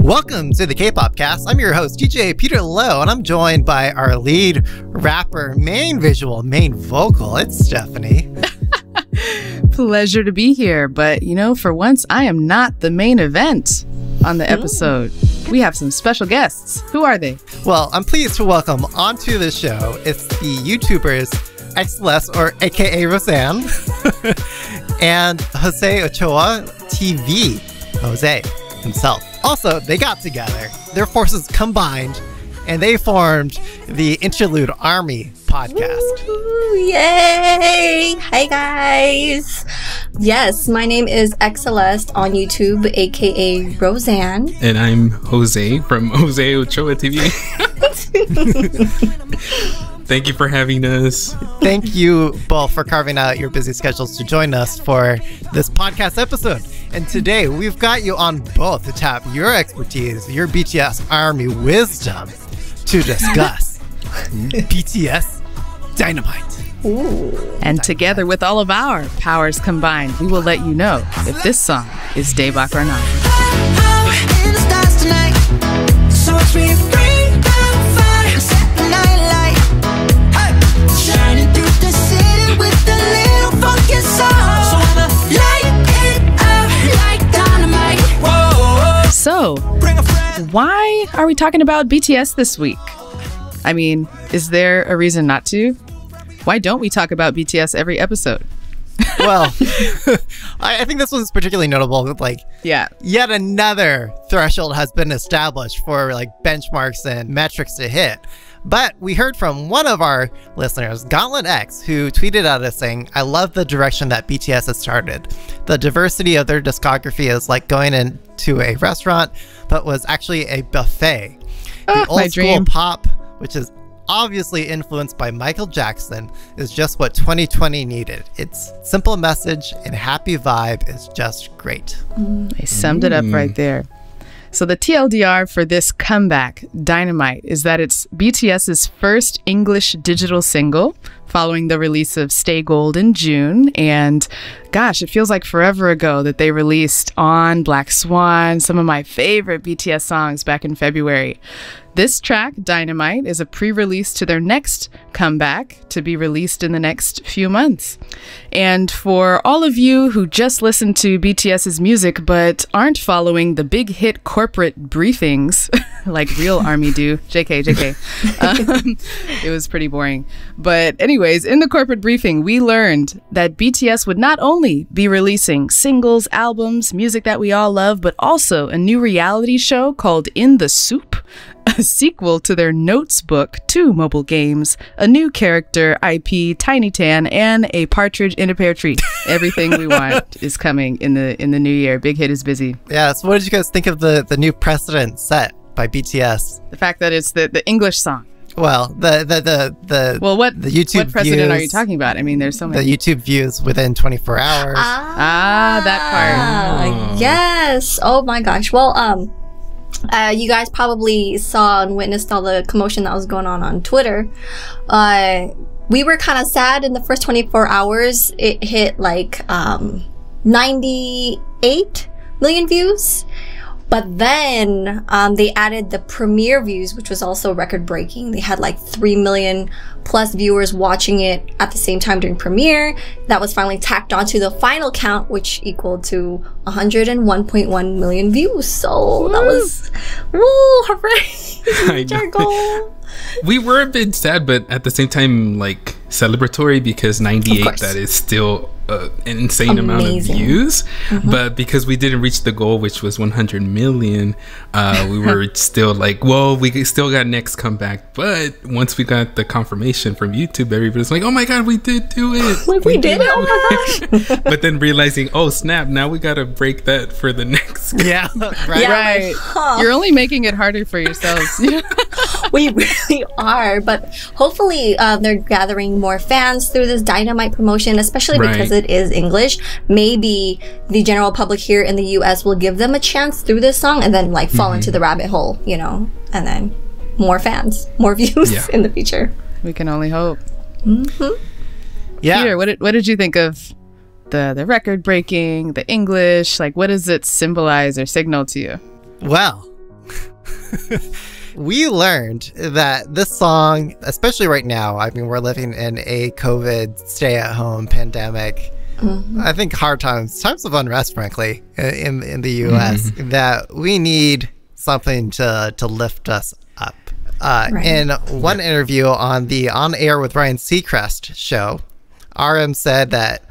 Welcome to the Kpopcast. I'm your host, DJ Peter Lowe, and I'm joined by our lead rapper, main visual, main vocal. It's Stephanie. Pleasure to be here, but you know, for once, I am not the main event on the episode. We have some special guests. Who are they? Well, I'm pleased to welcome onto the show, it's the YouTubers xCeleste, or aka Rosan, and JoseOchoaTV, Jose himself. Also, they got together, their forces combined, and they formed the Interlude Army podcast. Ooh, yay! Hi guys! Yes, my name is xCeleste on YouTube, aka Rosan. And I'm Jose from JoseOchoaTV. Thank you for having us. Thank you both for carving out your busy schedules to join us for this podcast episode. And today we've got you on both to tap your expertise, your BTS Army wisdom to discuss BTS Dynamite. Ooh. And together with all of our powers combined, we will let you know if this song is Daebak or not. In the stars tonight, so watch me bring down fire, set the night light. Hey, shining through the city with a little funky soul. So I'ma light it up like dynamite. Whoa. So, why are we talking about BTS this week? I mean, is there a reason not to? Why don't we talk about BTS every episode? Well, I think this was particularly notable. Like, yet another threshold has been established for like benchmarks and metrics to hit. But we heard from one of our listeners, Gauntlet X, who tweeted at us saying, "I love the direction that BTS has started. The diversity of their discography is like going into a restaurant, but was actually a buffet. The old school pop, which is obviously influenced by Michael Jackson, is just what 2020 needed. Its simple message and happy vibe is just great." They summed it up right there. So the TLDR for this comeback, Dynamite, is that it's BTS's first English digital single following the release of Stay Gold in June. And gosh, it feels like forever ago that they released On, Black Swan, some of my favorite BTS songs back in February. This track, Dynamite, is a pre-release to their next comeback to be released in the next few months. And for all of you who just listen to BTS's music but aren't following the big hit corporate briefings like real ARMY do, JK, it was pretty boring. But anyways, in the corporate briefing, we learned that BTS would not only be releasing singles, albums, music that we all love, but also a new reality show called In the Soup, a sequel to their Notes book, 2 mobile games, a new character, IP, Tiny Tan, and a partridge in a pear tree. Everything we want is coming in the new year. Big Hit is busy. Yeah, so what did you guys think of the new precedent set by BTS? The fact that it's the English song. Well, the YouTube what precedent are you talking about? I mean, there's so many. The YouTube views within 24 hours. That part. Yes. Oh my gosh. Well, you guys probably saw and witnessed all the commotion that was going on Twitter. We were kind of sad in the first 24 hours. It hit like 98 million views. But then they added the premiere views, which was also record breaking. They had like 3 million plus viewers watching it at the same time during premiere. That was finally tacked onto the final count, which equaled to 101.1 million views. So that was, woo, hooray! We reached our goal. We were a bit sad, but at the same time, like, celebratory, because 98, that is still an insane amount of views. But because we didn't reach the goal, which was 100 million, we were still like, well, we still got next comeback. But once we got the confirmation from YouTube, everybody's like, oh my god, we did do it. Like, we did it, oh my gosh. But then realizing, oh snap, now we gotta break that for the next. Yeah, right. Yeah, right. You're only making it harder for yourselves. We really are, but hopefully they're gathering more fans through this Dynamite promotion, especially because it is English. Maybe the general public here in the US will give them a chance through this song and then like fall into the rabbit hole, you know, and then more fans, more views in the future. We can only hope. Yeah. Peter, what did you think of the record breaking, the English? Like, what does it symbolize or signal to you? Well, We learned that this song, especially right now, I mean, we're living in a COVID stay-at-home pandemic. I think hard times of unrest, frankly, in the U.S., that we need something to lift us up. In one interview on the On Air with Ryan Seacrest show, RM said that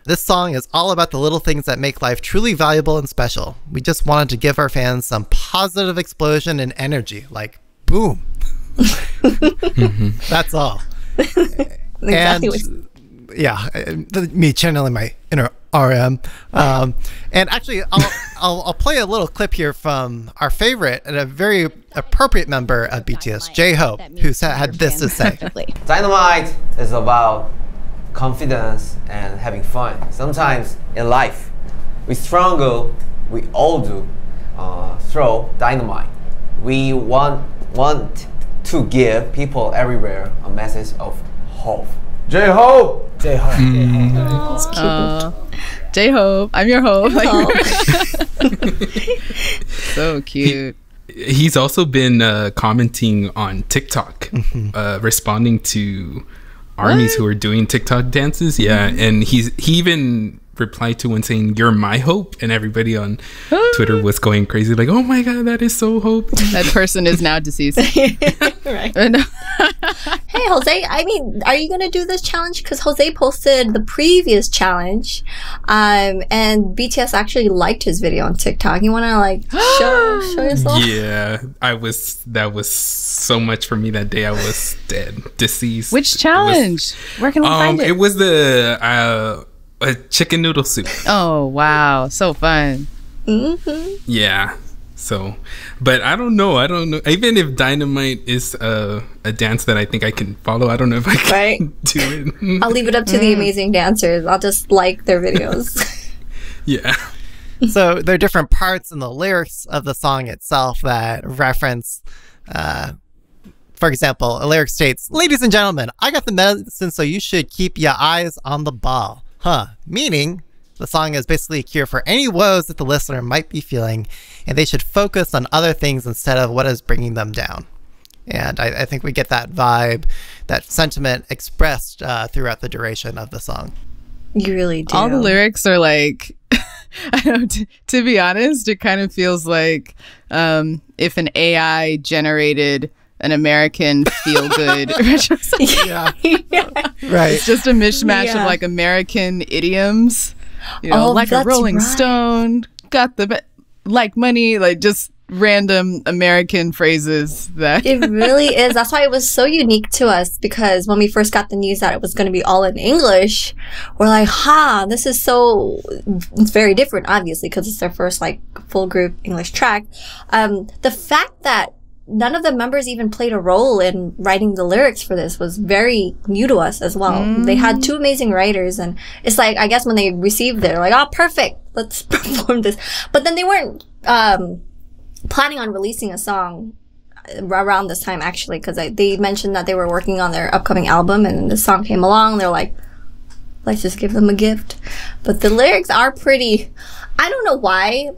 this song is all about the little things that make life truly valuable and special. We just wanted to give our fans some positive explosion and energy, like boom. That's all. Exactly. Yeah, me channeling my inner RM. And actually, I'll play a little clip here from our favorite and a very appropriate member of BTS, J-Hope, who's had this to say. Dynamite is about confidence and having fun. Sometimes in life, we struggle, we all do, throw dynamite. We want to give people everywhere a message of hope. J-Hope! J-Hope. J-Hope. I'm your hope. So cute. He's also been commenting on TikTok, responding to armies who are doing TikTok dances. Yeah, and he even replied to one saying, "You're my hope," and everybody on Twitter was going crazy, like, "Oh my god, that is so hope." That person is now deceased. Right. Hey, Jose, I mean, are you gonna do this challenge? Because Jose posted the previous challenge, and BTS actually liked his video on TikTok. You wanna like show yourself? Yeah, that was so much for me that day. I was dead, deceased. Which challenge? Where can we find it? It was the a chicken noodle soup. Oh wow, so fun. Yeah. So, but I don't know. Even if Dynamite is a dance that I think I can follow, I don't know if I can do it. I'll leave it up to the amazing dancers. I'll just like their videos. Yeah. So there are different parts in the lyrics of the song itself that reference, for example, a lyric states, "Ladies and gentlemen, I got the medicine, so you should keep your eyes on the ball." Meaning the song is basically a cure for any woes that the listener might be feeling, and they should focus on other things instead of what is bringing them down. And I think we get that vibe, that sentiment expressed throughout the duration of the song. You really do. All the lyrics are like, I don't know, to be honest, it kind of feels like if an AI generated an American feel-good yeah. Right. It's just a mishmash of like American idioms. You know, like a Rolling Stone, got the like money, like just random American phrases that it really is. That's why it was so unique to us, because when we first got the news that it was going to be all in English, we're like, this is it's very different, obviously, because it's their first like full group English track. The fact that none of the members even played a role in writing the lyrics for this was very new to us as well. They had two amazing writers, and it's like, I guess when they received it, they're like, "Oh, perfect, let's perform this." But then they weren't planning on releasing a song around this time, actually, because they mentioned that they were working on their upcoming album, and the song came along. They're like, let's just give them a gift. But the lyrics are pretty, I don't know why.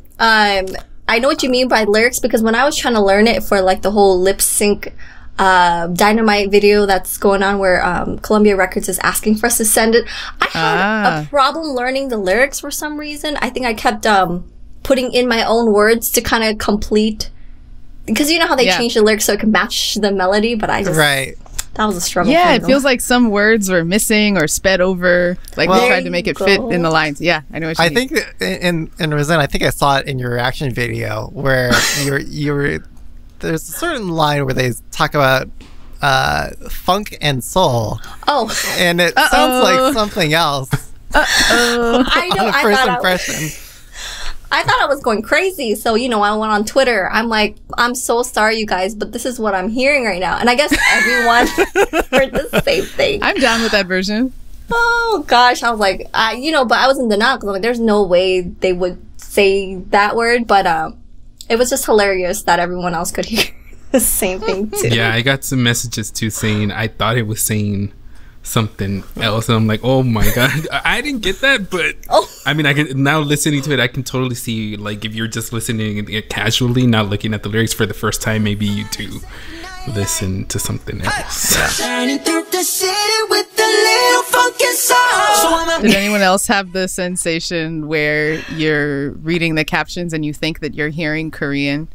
I know what you mean by lyrics, because when I was trying to learn it for like the whole lip sync Dynamite video that's going on, where Columbia Records is asking for us to send it, I had a problem learning the lyrics for some reason. I think I kept putting in my own words to kind of complete, because you know how they change the lyrics so it can match the melody, but I just that was a struggle. Yeah, it feels like some words were missing or sped over. Like they tried to make it fit in the lines. Yeah, I know what you mean. I think in Rosan, I think I saw it in your reaction video where you were there's a certain line where they talk about funk and soul. Oh, and it sounds like something else. I know. First impression. I thought I was going crazy, so, you know, I went on Twitter. I'm like, I'm so sorry, you guys, but this is what I'm hearing right now. And I guess everyone heard the same thing. I'm down with that version. Oh, gosh. I was like, but I was in denial, because I'm like, there's no way they would say that word. But it was just hilarious that everyone else could hear the same thing, too. Yeah, I got some messages, too, saying I thought it was saying something else, and I'm like, oh my god, I didn't get that. But I mean, I can now, listening to it, I can totally see, like, if you're just listening casually, not looking at the lyrics for the first time, maybe you do listen to something else. Did anyone else have the sensation where you're reading the captions and you think that you're hearing Korean?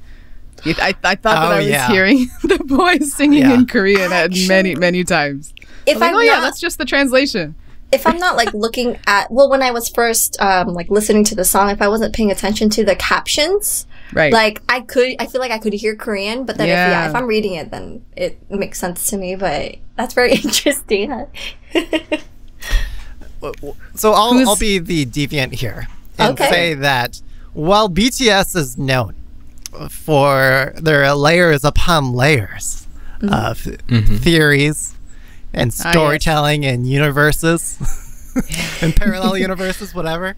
I thought that I was hearing the boys singing in Korean many times. If I'm like, that's just the translation. If I'm not like looking at, well, when I was first like listening to the song, if I wasn't paying attention to the captions, right? Like I feel like I could hear Korean, but then if I'm reading it, then it makes sense to me. But that's very interesting. So I'll be the deviant here and say that while BTS is known for their layers upon layers of theories and storytelling and universes and parallel universes, whatever,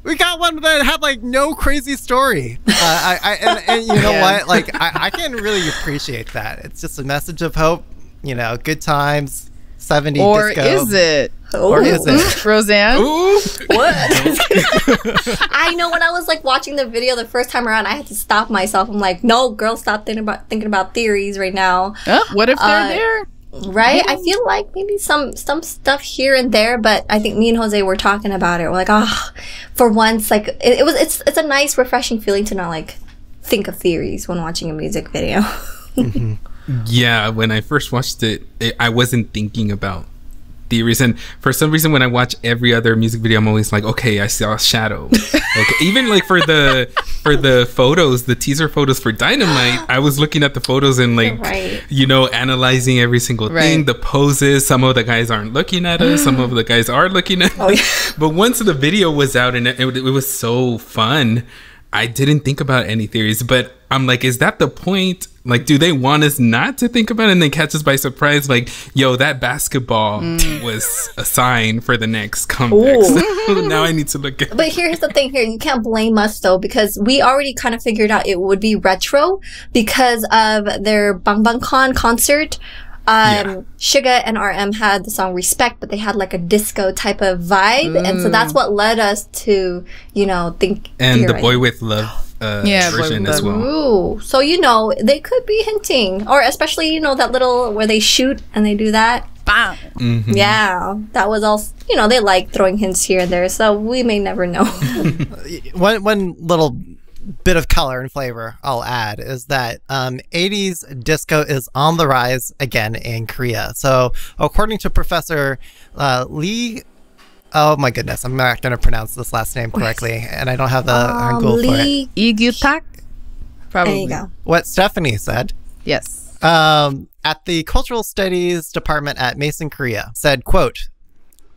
we got one that had like no crazy story. And you know what? Like I can really appreciate that. It's just a message of hope. You know, good times. 70 or disco. Is it? Or is it? Rosan? What? I know, when I was like watching the video the first time around, I had to stop myself. I'm like, no, girl, stop thinking about theories right now. What if they're there? Right? I feel like maybe some stuff here and there, but I think me and Jose were talking about it. We're like, for once, like it's a nice, refreshing feeling to not like think of theories when watching a music video. Yeah, when I first watched it, I wasn't thinking about theories, and for some reason when I watch every other music video, I'm always like, okay, I saw a shadow. Okay, even like for the photos, the teaser photos for Dynamite, I was looking at the photos and like you know, analyzing every single thing, the poses. Some of the guys aren't looking at us, some of the guys are looking at us. But once the video was out and it was so fun, I didn't think about any theories. But I'm like, is that the point? Like, do they want us not to think about it and then catch us by surprise? Like, yo, that basketball was a sign for the next comeback. So now I need to look at it. But here's the thing here. You can't blame us, though, because we already kind of figured out it would be retro because of their BangBangCon concert. Suga and RM had the song Respect, but they had like a disco type of vibe. And so that's what led us to, you know, think. And the Boy With Love version as well. Ooh. So, you know, they could be hinting. Or especially, you know, that little where they shoot and they do that. Bam. Yeah. That was also, you know, they like throwing hints here and there. So we may never know. One little bit of color and flavor I'll add is that 80s disco is on the rise again in Korea. So according to Professor Lee, oh my goodness, I'm not going to pronounce this last name correctly, and I don't have the Hangul for it. Igutak? Probably. There you go. What Stephanie said. Yes. At the Cultural Studies Department at Mason, Korea, said, quote,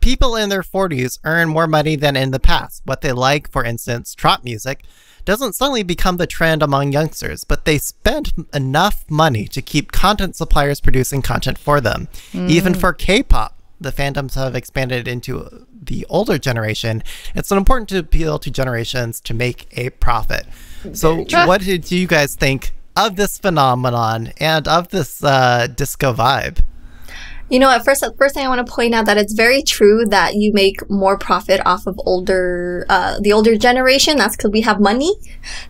people in their 40s earn more money than in the past. What they like, for instance, trap music, doesn't suddenly become the trend among youngsters, but they spend enough money to keep content suppliers producing content for them. Even for K-pop, the fandoms have expanded into the older generation. It's important to appeal to generations to make a profit. So what did you guys think of this phenomenon and of this disco vibe? You know, the first thing I want to point out that it's very true that you make more profit off of the older generation. That's because we have money.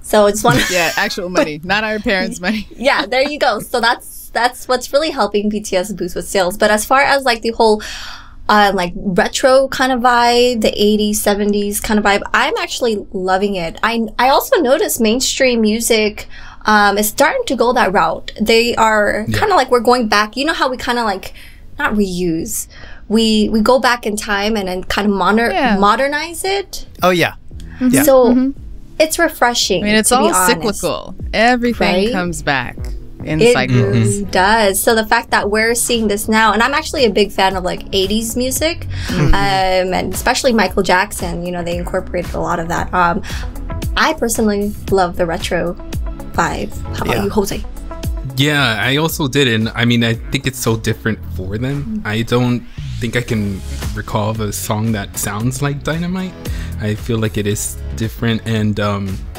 So it's one. Yeah, actual money, not our parents' money. Yeah, there you go. So that's what's really helping BTS boost with sales. But as far as like the whole like retro kind of vibe, the 80s, 70s kind of vibe, I'm actually loving it. I also noticed mainstream music is starting to go that route. They are kind of like, we're going back. You know how we kind of like, not reuse, we go back in time and then kind of modernize it. Oh yeah. So it's refreshing. I mean, it's all cyclical. Everything comes back in cycles. It really does. So the fact that we're seeing this now, and I'm actually a big fan of like 80s music, and especially Michael Jackson, you know, they incorporated a lot of that. I personally love the retro vibe. How about you, Jose? Yeah, I also did, and I mean, I think it's so different for them. I don't think I can recall of a song that sounds like Dynamite. I feel like it is different, and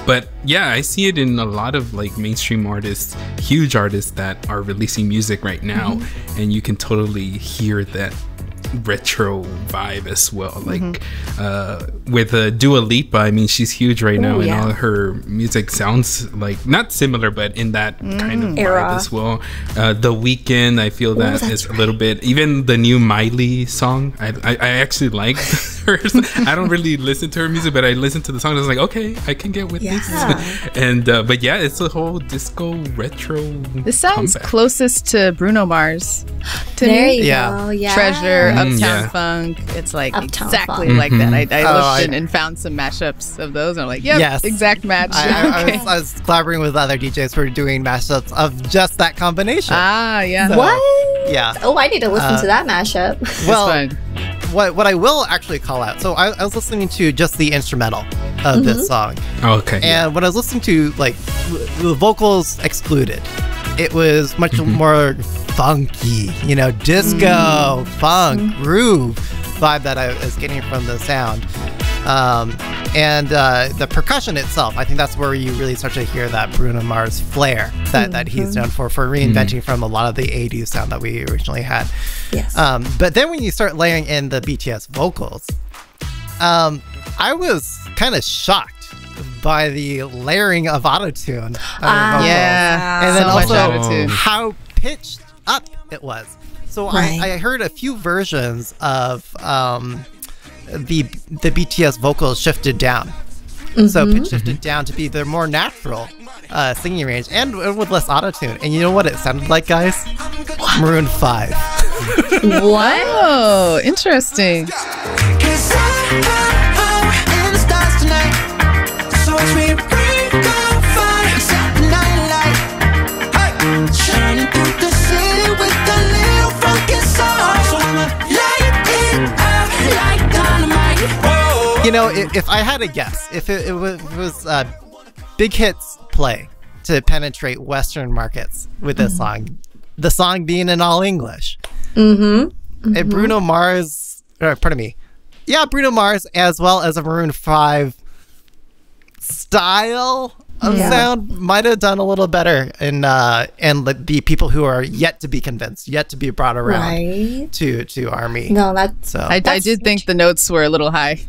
But yeah, I see it in a lot of like mainstream artists, huge artists that are releasing music right now, and you can totally hear that retro vibe as well. Like with Dua Lipa, I mean, she's huge right now, and all her music sounds like not similar, but in that kind of vibe as well. The Weeknd, I feel that is a little bit. Even the new Miley song, I actually like hers. I don't really listen to her music, but I listen to the song and I was like, okay, I can get with this. And but yeah, it's a whole disco retro. This sounds comeback. Closest to Bruno Mars to there me. You go. Yeah. Treasure, Uptown Funk. It's like Uptown exactly Funk. like that. I looked and found some mashups of those, and I'm like, yep, exact match. I was collaborating with other DJs who were doing mashups of just that combination. So, what? Yeah. Oh, I need to listen to that mashup. Well, what I will actually call out. So I was listening to just the instrumental of this song. Oh, okay. And when I was listening to like the vocals excluded, it was much more funky, you know, disco, funk, groove vibe that I was getting from the sound. And the percussion itself, I think that's where you really start to hear that Bruno Mars flair that he's known for reinventing from a lot of the 80s sound that we originally had. Yes. But then when you start layering in the BTS vocals, I was kind of shocked by the layering of autotune. Yeah. And then so also how pitched up it was. So I heard a few versions of the BTS vocals shifted down. So pitch shifted down to be their more natural singing range and with less autotune. And you know what it sounded like, guys? Maroon 5. What? Oh, interesting. You know, if I had a guess, if it was Big Hits play to penetrate Western markets with this song, the song being in all English, and Bruno Mars, Bruno Mars as well as a Maroon 5 style of sound might have done a little better, and the people who are yet to be convinced, yet to be brought around to ARMY. No, that's so. I did think the notes were a little high.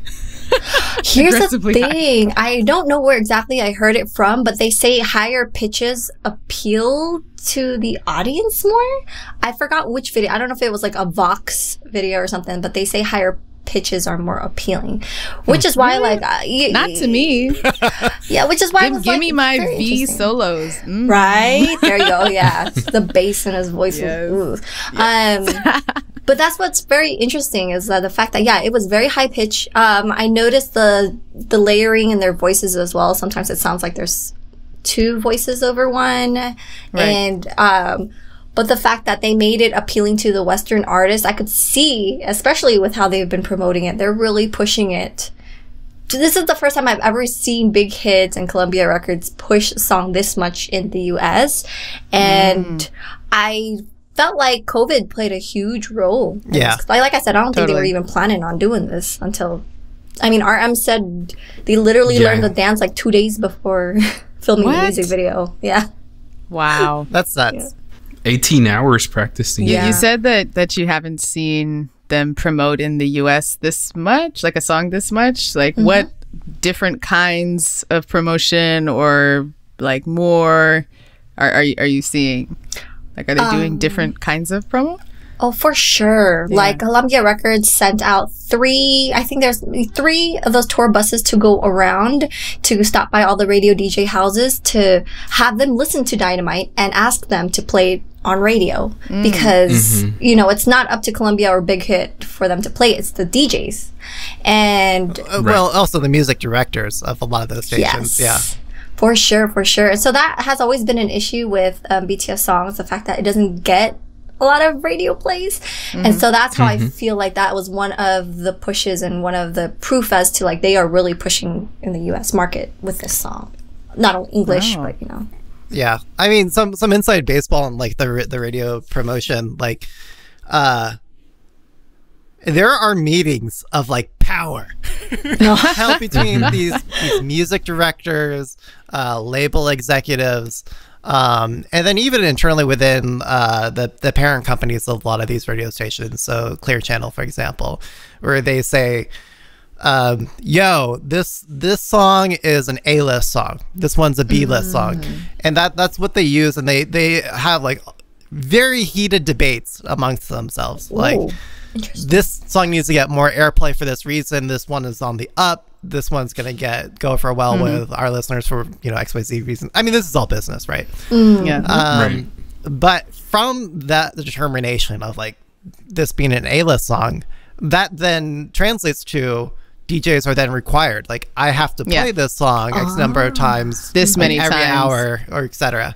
Here's the thing. I don't know where exactly I heard it from, but they say higher pitches appeal to the audience more. I forgot which video. I don't know if it was like a Vox video or something, but they say higher pitches are more appealing, which is why like not to me. Which is why give me my V solos. Right there you go. Yeah, the bass in his voice was but that's what's very interesting is the fact that it was very high pitch. I noticed the layering in their voices as well. Sometimes it sounds like there's two voices over one, and but the fact that they made it appealing to the Western artists, I could see, especially with how they've been promoting it, they're really pushing it. This is the first time I've ever seen Big Hits and Columbia Records push a song this much in the US, and I felt like COVID played a huge role. Like I said, I don't think they were even planning on doing this until, I mean, RM said they literally learned the dance like 2 days before filming the music video. Yeah. Wow. That's nuts. 18 hours practicing. You said that you haven't seen them promote in the US this much, like a song this much. Like what different kinds of promotion or like more are you seeing? Like, are they doing different kinds of promo? Oh, for sure. Yeah. Like, Columbia Records sent out I think there's 3 of those tour buses to go around to stop by all the radio DJ houses to have them listen to Dynamite and ask them to play it on radio. Because, you know, it's not up to Columbia or Big Hit for them to play it. It's the DJs. And... well, also the music directors of a lot of those stations. Yeah. For sure, for sure. So that has always been an issue with BTS songs, the fact that it doesn't get a lot of radio plays. And so that's how I feel like that was one of the pushes and one of the proof as to like they are really pushing in the US market with this song. Not only English, but you know. Yeah. I mean, some inside baseball and like the radio promotion, like there are meetings of like power held between these music directors, label executives, and then even internally within the parent companies of a lot of these radio stations. So Clear Channel, for example, where they say, yo, this song is an A-list song. This one's a B-list song. And that's what they use. And they have like very heated debates amongst themselves. Like, this song needs to get more airplay for this reason. This one is on the up. This one's going to go for well with our listeners for, XYZ reason. I mean, this is all business, right? Yeah. But from that determination of like this being an A-list song, that then translates to DJs are then required. Like, I have to play this song X number of times, this many every times, hour, or etc.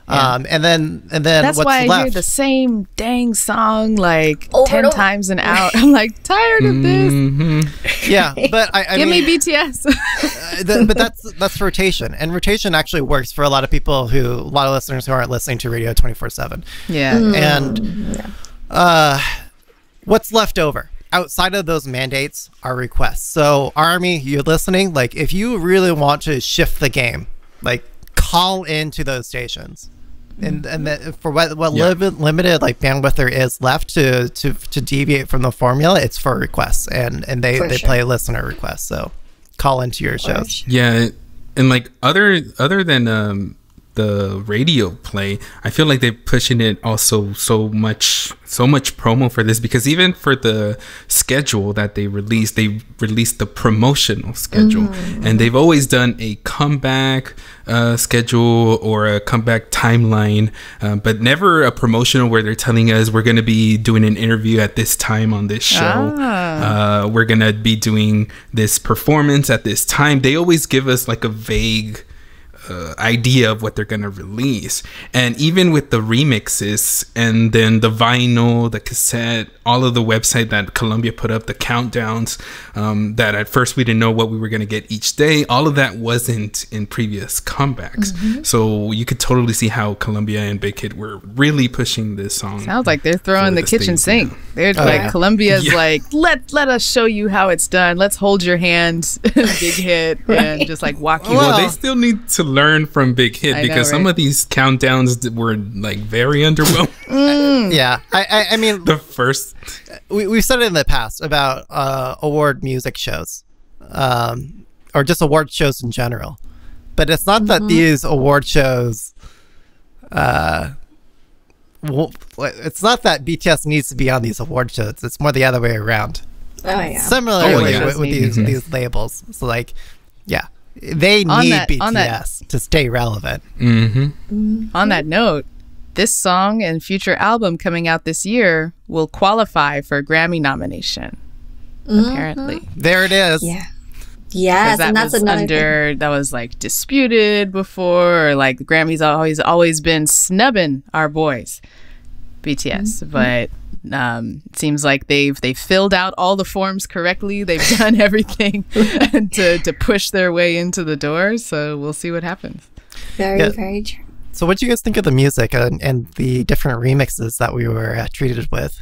And then that's what's why left? I hear the same dang song like over 10 times an hour. I'm like tired of this. Yeah, but I Give mean, me BTS. but that's rotation, and rotation actually works for a lot of people a lot of listeners who aren't listening to radio 24/7. Yeah. And what's left over outside of those mandates are requests. So Army, you're listening, like if you really want to shift the game, like call into those stations. And for what limited like bandwidth there is left to deviate from the formula, it's for requests, and they play listener requests. So call into your shows. Yeah, and like other than the radio play, I feel like they're pushing it also so much promo for this, because even for the schedule that they released the promotional schedule, and they've always done a comeback schedule or a comeback timeline, but never a promotional where they're telling us we're going to be doing an interview at this time on this show. We're going to be doing this performance at this time. They always give us like a vague idea of what they're going to release. And even with the remixes and then the vinyl, the cassette, all of the website that Columbia put up, the countdowns, that at first we didn't know what we were going to get each day, all of that wasn't in previous comebacks. So you could totally see how Columbia and Big Hit were really pushing this song. Sounds like they're throwing the kitchen sink. They're like, Columbia's like, let us show you how it's done. Let's hold your hand, Big Hit, and just like walk you. Well, they still need to learn from Big Hit, because some of these countdowns were like very underwhelming. Yeah, I mean, the first we've said it in the past about award music shows, or just award shows in general, but it's not that these award shows it's not that BTS needs to be on these award shows. It's more the other way around. Similarly with these labels. So like, yeah, they need BTS to stay relevant. On that note, this song and future album coming out this year will qualify for a Grammy nomination. Apparently, there it is. Yeah. Yes, and that's another thing that was like disputed before. Or like the Grammys always been snubbing our boys, BTS, but it seems like they've filled out all the forms correctly. They've done everything to push their way into the door. So we'll see what happens. Very true. So what do you guys think of the music and the different remixes that we were treated with?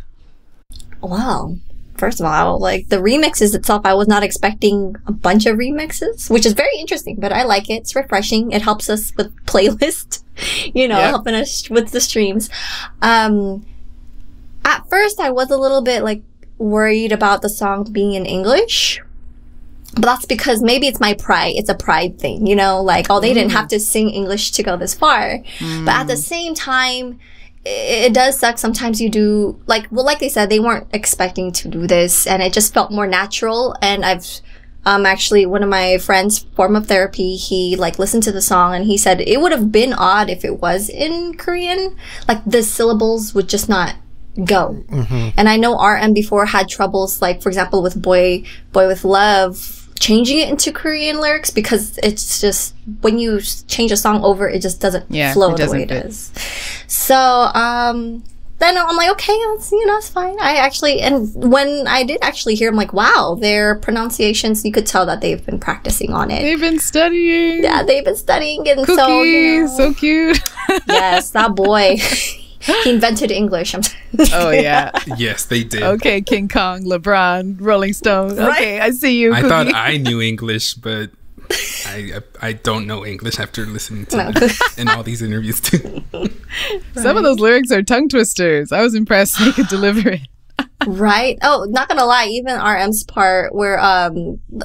Well, first of all, like the remixes itself, I was not expecting a bunch of remixes, which is very interesting, but I like it. It's refreshing. It helps us with playlist, helping us with the streams. At first, I was a little bit like worried about the song being in English, but that's because maybe it's my pride. It's a pride thing, like, they didn't have to sing English to go this far. But at the same time, it does suck. Sometimes you do, like they said, they weren't expecting to do this, and it just felt more natural. And I've actually, one of my friends, form of therapy, he like listened to the song and he said it would have been odd if it was in Korean. Like the syllables would just not go. And I know RM before had troubles, like for example with Boy With Love, changing it into Korean lyrics, because it's just, when you change a song over, it just doesn't flow the way it is. So then I'm like, okay, that's it's fine. I actually, and when I did actually hear, I'm like, wow, their pronunciations, you could tell that they've been practicing on it. They've been studying. Yeah, they've been studying, and Cookie, so cute. Yes, that boy. He invented English. Oh, yeah. Yes, they did. Okay, King Kong, LeBron, Rolling Stone. Right? Okay, I see you. I Cookie. thought I knew English, but I don't know English after listening to them in all these interviews too. Some of those lyrics are tongue twisters. I was impressed they could deliver it. Right. Oh, not gonna lie, even RM's part where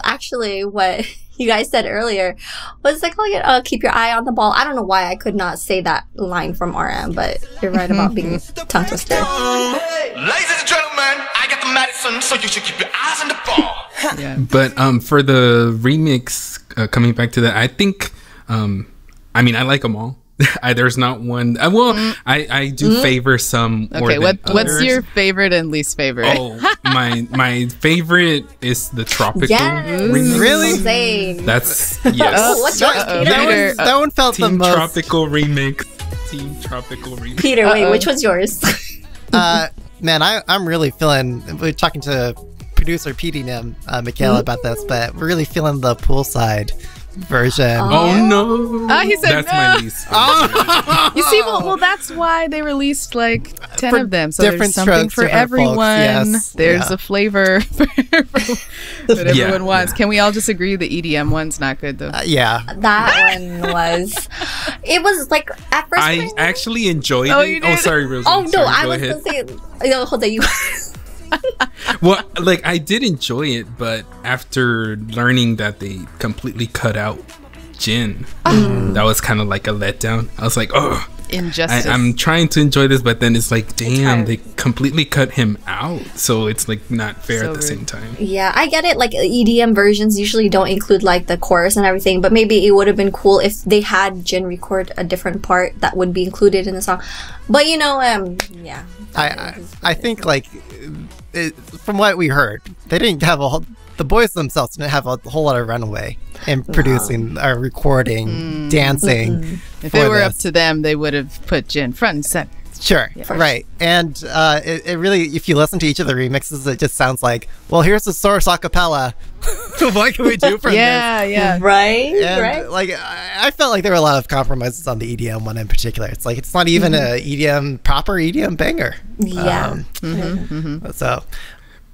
actually what you guys said earlier was like, oh, keep your eye on the ball. I don't know why I could not say that line from RM, but you're right about being tongue twister. Ladies and gentlemen, I got the medicine, so you should keep your eyes on the ball. Yeah. But for the remix, coming back to that, I think I mean I like them all. There's not one. I do favor some. Okay, more than what's others. your favorite and least favorite? Oh, my favorite is the tropical Yes. remix. Really? Same. That's yes. Oh, what's yours, Peter? That one felt the Team most. Tropical remix. Team Tropical remix. Peter, wait, which was yours? Man, I'm really feeling. We're talking to producer Petey Nim, Michaela, about this, but we're really feeling the poolside version. Oh no! He said that's no. my least. favorite. You see, well, that's why they released like 10 For of them. So different there's something strokes, for different folks, everyone. yes. There's Yeah. a flavor for what everyone wants. yeah. Can we all just agree the EDM one's not good though? Yeah. That one was. It was like at first. I actually enjoyed Oh, it. you Oh, did? sorry, Rosan. Oh no! Sorry, I go was ahead. gonna say. Hold on, you. Well, like I did enjoy it, but after learning that they completely cut out Jin, that was kind of like a letdown. I was like, oh, Injustice. I'm trying to enjoy this, but then it's like, damn, they completely cut him out. So it's like not fair So at the rude. same time. Yeah, I get it. Like EDM versions usually don't include like the chorus and everything, but maybe it would have been cool if they had Jin record a different part that would be included in the song. But yeah. I think like from what we heard, they didn't have the boys themselves didn't have a whole lot of runway in producing or recording, dancing. If for it were this. up to them, they would have put Jin front and center. Sure, right. And it really, if you listen to each of the remixes, it just sounds like, well, here's the source a cappella. What can we do from this? Yeah. Right. And right. like I felt like there were a lot of compromises on the EDM one in particular. It's like it's not even a proper EDM banger. Yeah. So,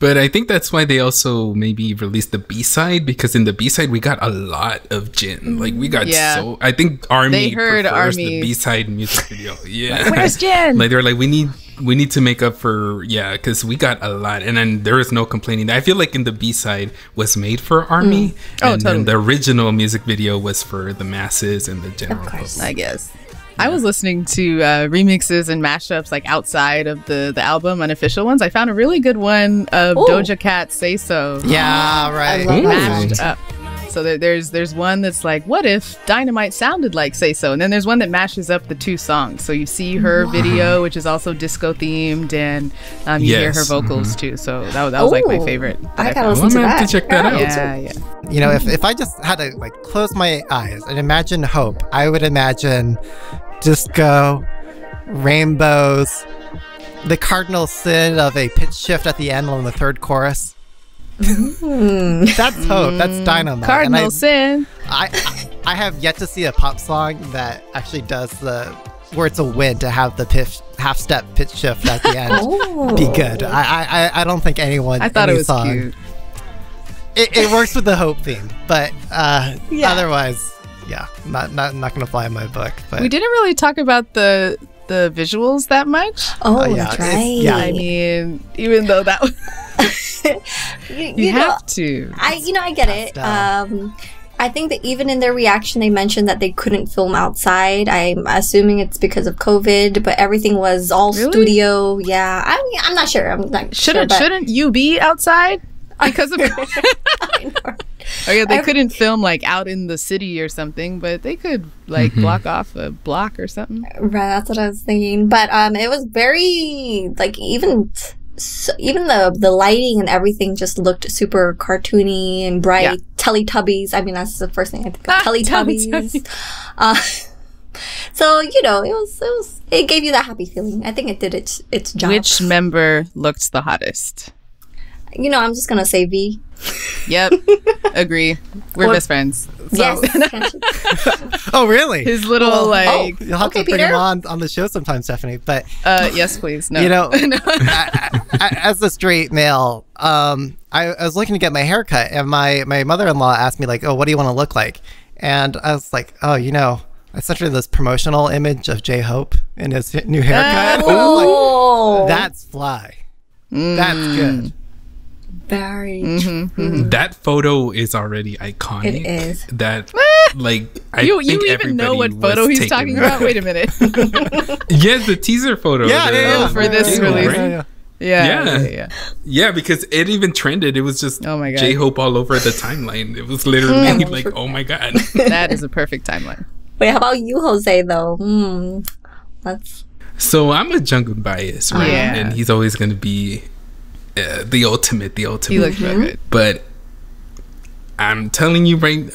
But I think that's why they also maybe released the B-side, because in the B-side we got a lot of Jin. Like we got so I think Army They heard prefers Army. the B-side music video. Yeah. Where's Jin? Like they're like we need to make up for because we got a lot, and then there is no complaining. I feel like in the B-side was made for Army, and then the original music video was for the masses and the general public. I guess. I was listening to remixes and mashups like outside of the album, unofficial ones. I found a really good one of Doja Cat's "Say So." yeah, right. Mashed up. So there's one that's like, what if Dynamite sounded like "Say So," and then there's one that mashes up the two songs. So you see her video, which is also disco themed, and you hear her vocals too. So that was like my favorite. I gotta I'm listen to gonna that. have to check that out. Yeah. You know, if I just had to like close my eyes and imagine hope, I would imagine disco, rainbows, the cardinal sin of a pitch shift at the end on the third chorus. That's hope. That's Dynamite. Cardinal And sin. I have yet to see a pop song that actually does where it's a win to have the half step pitch shift at the end be good. I don't think anyone. I thought it was song, cute. It works with the hope theme, but otherwise, not gonna fly in my book. But We didn't really talk about the visuals that much. That's right. Yeah. I mean, even though that was, you have to. I get it. I think that even in their reaction, they mentioned that they couldn't film outside. I'm assuming it's because of COVID, but everything was all studio. Yeah, I mean, I'm not sure. I'm not Shouldn't you be outside because of? Oh yeah, they couldn't film like out in the city or something, but they could like block off a block or something. Right, that's what I was thinking. But it was very like even the lighting and everything just looked super cartoony and bright. Yeah. Teletubbies. I mean, that's the first thing I think of. Teletubbies. So it gave you that happy feeling. I think it did its job. Which member looked the hottest? I'm just gonna say V. Yep. Agree. We're best friends. So. Yes. Oh, really? His little you'll have to bring him on the show sometime, Stephanie. But yes, please. No. You know, as a straight male, I was looking to get my hair cut, and my mother-in-law asked me like, "Oh, what do you want to look like?" And I was like, "Oh, you know." I sent her this promotional image of J-Hope in his new haircut. Oh, that's fly. That's good. Very That photo is already iconic. It is. That you even know what photo he's talking about? Wait a minute. Yes, the teaser photo. Yeah. For this release. Yeah, because it even trended. It was just J-Hope all over the timeline. It was literally like, oh my god. That is a perfect timeline. Wait, how about you, Jose, though? So I'm a Jungkook bias, right? Yeah. And he's always going to be the ultimate. He looks real good. But I'm telling you okay,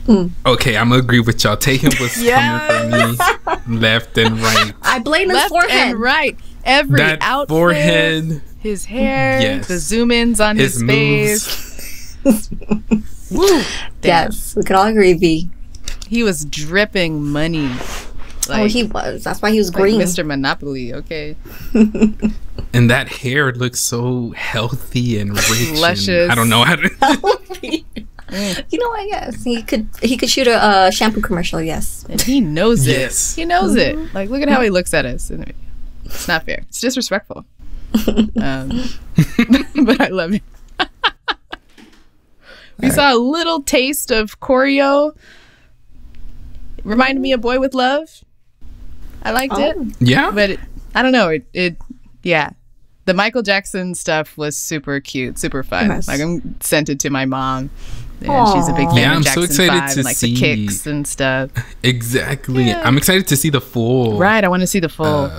I'm going to agree with y'all. Taehyun was coming for me left and right. I blame his forehead. Left and right. Every outfit. Forehead. His hair. The zoom-ins on his face. Woo. Yes, we can all agree, V. He was dripping money. He was. That's why he was green. Mr. Monopoly, okay. And that hair looks so healthy and rich. Luscious. I don't know how to. Healthy. You know what? Yes, he could shoot a shampoo commercial. Yes, and he knows it. He knows it. Like, look at how he looks at us. It's not fair. It's disrespectful. But I love it. We saw a little taste of choreo. Reminded me of Boy with Love. I liked it. Yeah. But I don't know. Yeah. The Michael Jackson stuff was super cute, super fun. Yes. Like, I sent it to my mom. And she's a big fan of Jackson 5 so excited to and see the kicks and stuff. Exactly. Yeah. I'm excited to see the full. Right. I want to see the full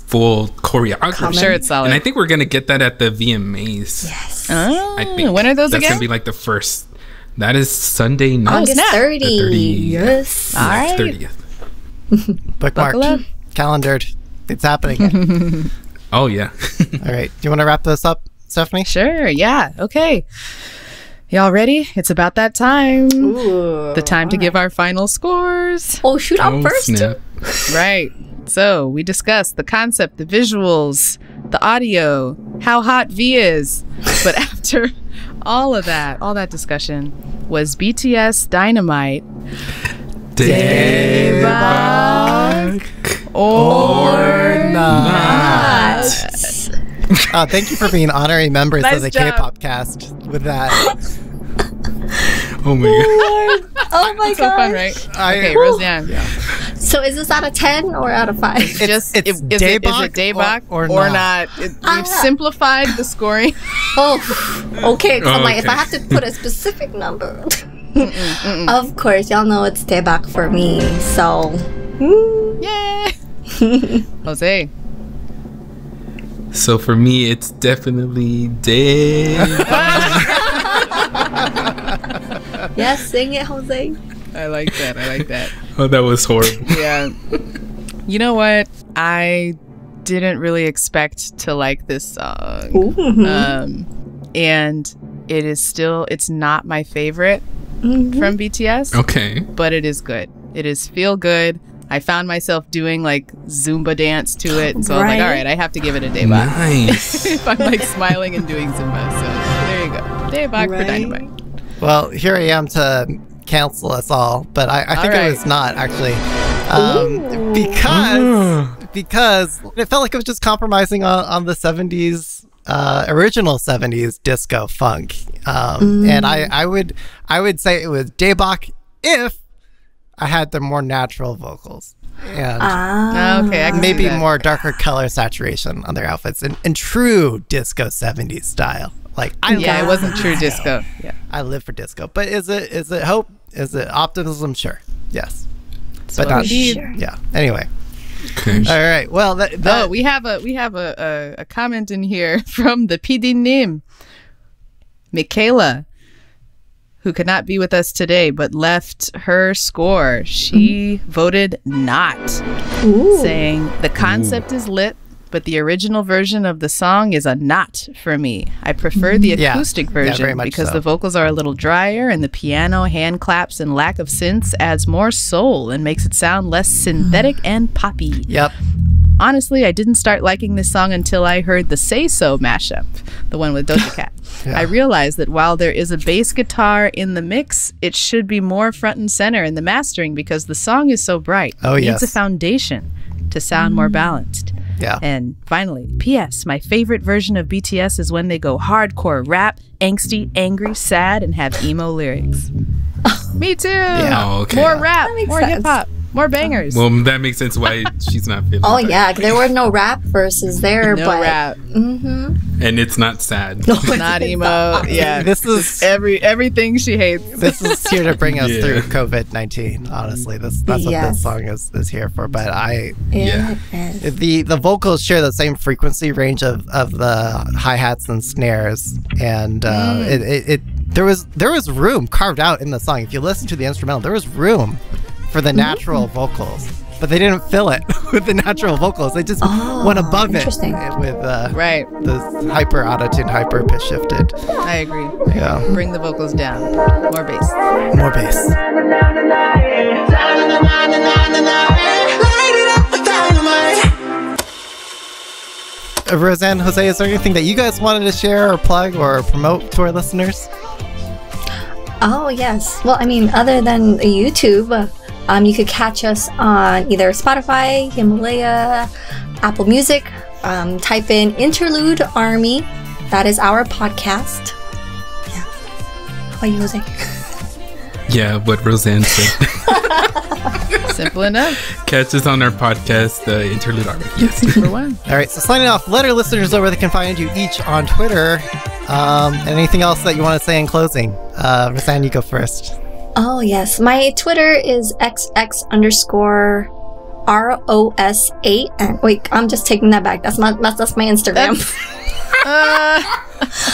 choreography. I'm sure it's solid. And I think we're going to get that at the VMAs. Yes. I think when are those that's again? That's going to be like the first. That is Sunday night. August 30. Yes. All right. 30th. Bookmark. Calendared. It's happening. Oh, yeah. All right. Do you want to wrap this up, Stephanie? Sure. Yeah. Okay. Y'all ready? It's about that time. Ooh, the time to give our final scores. Oh, shoot out first. Snap. Right. So we discussed the concept, the visuals, the audio, how hot V is. But after all that discussion was BTS Dynamite. Daebak or not. Thank you for being honorary members Nice of the job. Kpopcast with that. Oh my god. Oh my god. So fun, right? Okay, Rosan. Yeah. So is this out of 10 or out of 5? It's Daebak or not? We've simplified the scoring. Oh, okay. So I'm like, if I have to put a specific number, of course, y'all know it's Daebak for me. So, yay! Jose. So for me, it's definitely Daebak. Yes, sing it, Jose. I like that. Oh, that was horrible. Yeah. You know what? I didn't really expect to like this song. And it's not my favorite from BTS. Okay. But it is good. It is feel good. I found myself doing like Zumba dance to it. So I was like, all right, I have to give it a Daebak. Nice. If I'm like smiling and doing Zumba. So there you go. Daebak for Dynamite. Well, here I am to cancel us all, but I think it was not actually. Because it felt like it was just compromising on the 70s, original 70s disco funk. And I would say it was Daebak if I had the more natural vocals. And okay, I can maybe see that. more darker color saturation on their outfits in true disco 70s style. Like it wasn't true disco. Yeah, I live for disco. But is it hope? Is it optimism? Sure. Yes. That's but not sure. Yeah. Anyway. Okay. All right. Well, we have a comment in here from the PD name, Michaela, who could not be with us today, but left her score. She voted not, saying the concept is lit, but the original version of the song is a not for me. I prefer the acoustic version because the vocals are a little drier, and the piano, hand claps, and lack of synths adds more soul and makes it sound less synthetic and poppy. Yep. Honestly, I didn't start liking this song until I heard the Say So mashup, the one with Doja Cat. I realized that while there is a bass guitar in the mix, it should be more front and center in the mastering because the song is so bright. It needs a foundation to sound more balanced. Yeah. And finally, P.S. My favorite version of BTS is when they go hardcore rap, angsty, angry, sad, and have emo lyrics. Me too. Yeah. Oh, okay. More rap, more hip-hop. More bangers. Well, that makes sense why she's not feeling Oh, yeah. There were no rap verses there. No rap. And it's not sad. No, it's not emo. Yeah. This is everything she hates. This is here to bring us through COVID-19, honestly. That's what this song is here for. But the vocals share the same frequency range of the hi-hats and snares. And there was room carved out in the song. If you listen to the instrumental, there was room for the natural vocals, but they didn't fill it with the natural vocals. They just went above it with the hyper auto-tuned, hyper pitch shifted. I agree. Yeah. Bring the vocals down. More bass. More bass. Rosan, Jose, is there anything that you guys wanted to share or plug or promote to our listeners? Oh, yes. Well, I mean, other than YouTube, you could catch us on either Spotify, Himalaya, Apple Music. Type in Interlude Army. That is our podcast. Yeah. How about you, Jose? Yeah, what Rosan said. Simple enough. Catch us on our podcast, Interlude Army. Yes, number one. All right, so signing off, let our listeners know where they can find you each on Twitter. Anything else that you want to say in closing? Rosan, you go first. Oh, yes. My Twitter is XX_ROSAN. Wait, I'm just taking that back. That's my Instagram.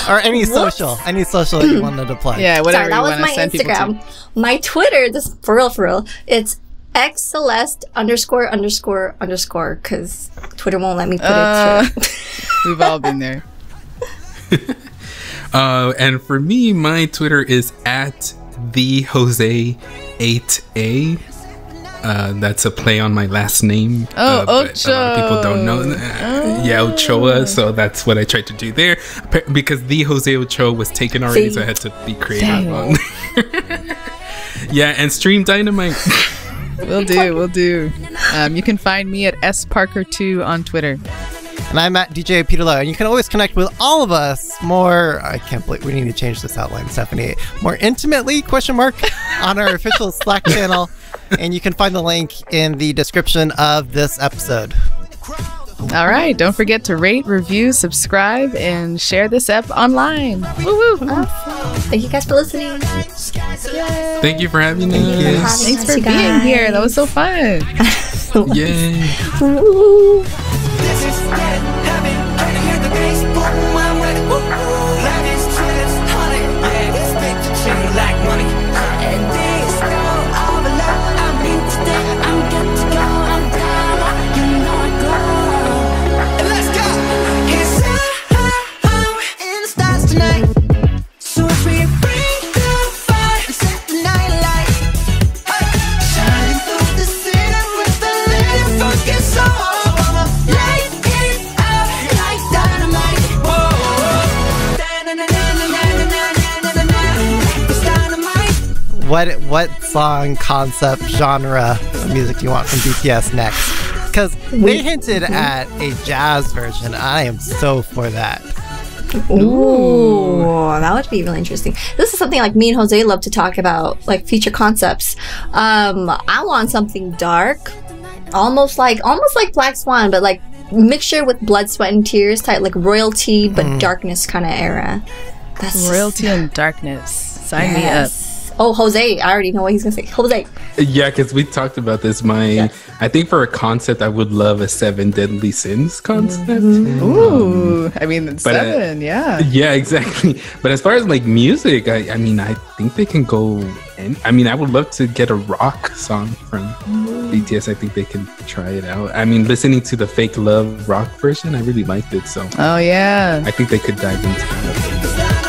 Or any social that you wanted to plug. Yeah, whatever. Sorry, that was my Instagram. My Twitter, this for real, it's xCeleste ___ because Twitter won't let me put it. We've all been there. And for me, my Twitter is at the Jose8A. That's a play on my last name. But a lot of people don't know. Ochoa. So that's what I tried to do there. Because the Jose Ochoa was taken already, so I had to be creative on. And stream Dynamite. Will do. You can find me at sparker2 on Twitter. And I'm at DJ Peterlo, and you can always connect with all of us more. I can't believe we need to change this outline, Stephanie. More intimately, ? On our official Slack channel. And you can find the link in the description of this episode. All right. Don't forget to rate, review, subscribe, and share this app online. Woo woo. Thank you guys for listening. Yay. Thank you for having us. Thanks for being here. That was so fun. Yay. What song, concept, genre of music do you want from BTS next? Because they hinted at a jazz version. I am so for that. Ooh, that would be really interesting. This is something like me and Jose love to talk about, like future concepts. I want something dark, almost like Black Swan, but like mixture with blood, sweat, and tears type, like royalty but darkness kind of era. That's royalty and darkness. Sign me up. Oh, Jose, I already know what he's gonna say. Jose. Yeah, because we talked about this. I think for a concept, I would love a 7 Deadly Sins concept. Ooh, I mean, 7, yeah. Yeah, exactly. But as far as like music, I mean, I think they can go. I would love to get a rock song from BTS, I think they can try it out. I mean, listening to the Fake Love rock version, I really liked it. So oh yeah, I think they could dive into that.